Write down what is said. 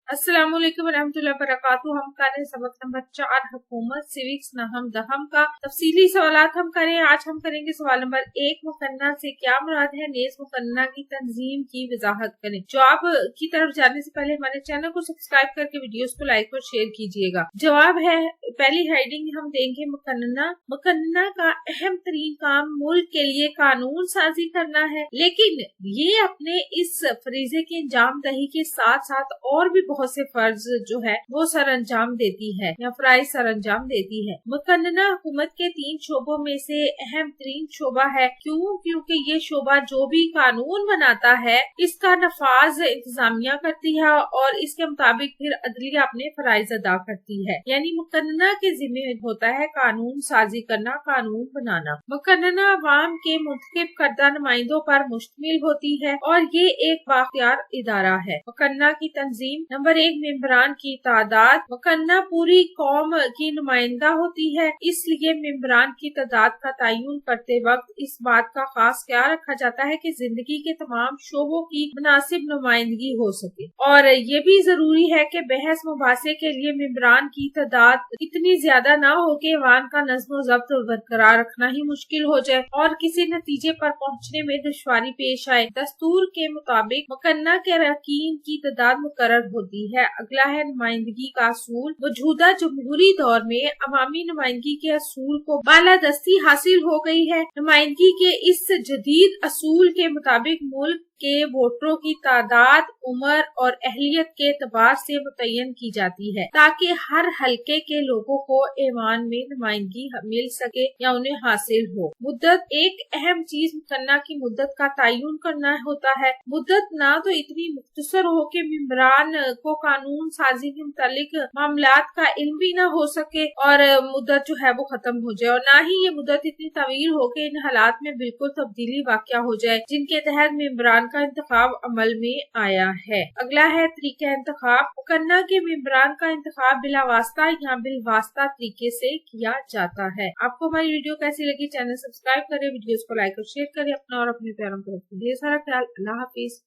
अस्सलाम वालेकुम रहमतुल्लाहि वबरकातुहू। हम करें सबक नंबर 4 हुकूमत सिविक्स नहम दहम का तफसीली सवालात हम करें। आज हम करेंगे सवाल नंबर 1, मुकन्ना से क्या मुराद है, नेज़ मुकन्ना की तंजीम की वजाहत करें। जवाब की तरफ जाने से पहले हमारे चैनल को सब्सक्राइब करके वीडियोस को लाइक और शेयर कीजिएगा। जवाब है, पहली हेडिंग हम देंगे मुकन्ना। मुकन्ना का अहम तरीन काम मुल्क के लिए कानून साजी करना है, लेकिन ये अपने इस फरीजे की अंजाम दही के साथ साथ और भी बहुत से फर्ज जो है वो सर अंजाम देती है या फराइज सर अंजाम देती है। मुकन्ना हुकूमत के 3 शोबों में से अहम तरीन शोबा है। क्यों? क्योंकि ये शोबा जो भी कानून बनाता है इसका नफाज इंतजामिया करती है और इसके मुताबिक फिर अदलिया अपने फराइज अदा करती है। यानी मुकन्ना के जिम्मे होता है कानून साजी करना, कानून बनाना। मुकन्ना अवाम के मुंतखब करदा नुमाइंदों पर मुश्तमिल होती है और ये एक बाख्तियार इदारा है। मुकन्ना की तंजीम नंबर 1, मेंबरान की तादाद। मुकन्ना पूरी कौम की नुमाइंदा होती है, इसलिए मेंबरान की तादाद का तयन करते वक्त इस बात का खास ख्याल रखा जाता है कि जिंदगी के तमाम शोबों की मुनासिब नुमाइंदगी हो सके। और ये भी जरूरी है कि बहस मुबासे के लिए मेंबरान की तादाद इतनी ज्यादा ना हो कि ऐवान का नज़्म ज़ब्त बरकरार रखना ही मुश्किल हो जाए और किसी नतीजे पर पहुँचने में दुश्वारी पेश आए। दस्तूर के मुताबिक मुकन्ना के अरकान की तादाद मुकर्रर होती है। अगला है नुमाइंदगी का असूल। मौजूदा जमहूरी दौर में अवामी नुमाइंदगी के असूल को बालादस्ती हासिल हो गई है। नुमाइंदगी के इस जदीद असूल के मुताबिक मुल्क के वोटरों की तादाद उम्र और अहलियत के एतबार से मुतय्यन की जाती है ताकि हर हलके के लोगों को ऐवान में नुमाइंदगी मिल सके या उन्हें हासिल हो। मुद्दत एक अहम चीज मुकन्ना की मुद्दत का तयन करना होता है। मुद्दत ना तो इतनी मुख्तसर हो कि मेंबरान को कानून साजी के मुतालिक मामलात का इल्म भी न हो सके और मुद्दत जो है वो खत्म हो जाए, और ना ही ये मुद्दत इतनी तवील हो कि इन हालात में बिल्कुल तब्दीली वाक़या हो जाए जिनके तहत मेंबरान का इंतखाब अमल में आया है। अगला है तरीका इंतखाब। मुकन्ना के मेंबरान का इंतखाब बिलावास्ता या बिलवास्ता तरीके से किया जाता है। आपको हमारी वीडियो कैसी लगी? चैनल सब्सक्राइब करें, वीडियोस को लाइक और शेयर करें। अपना और अपने प्यारों को रखें ढेर सारा ख्याल। अल्लाह हाफिज।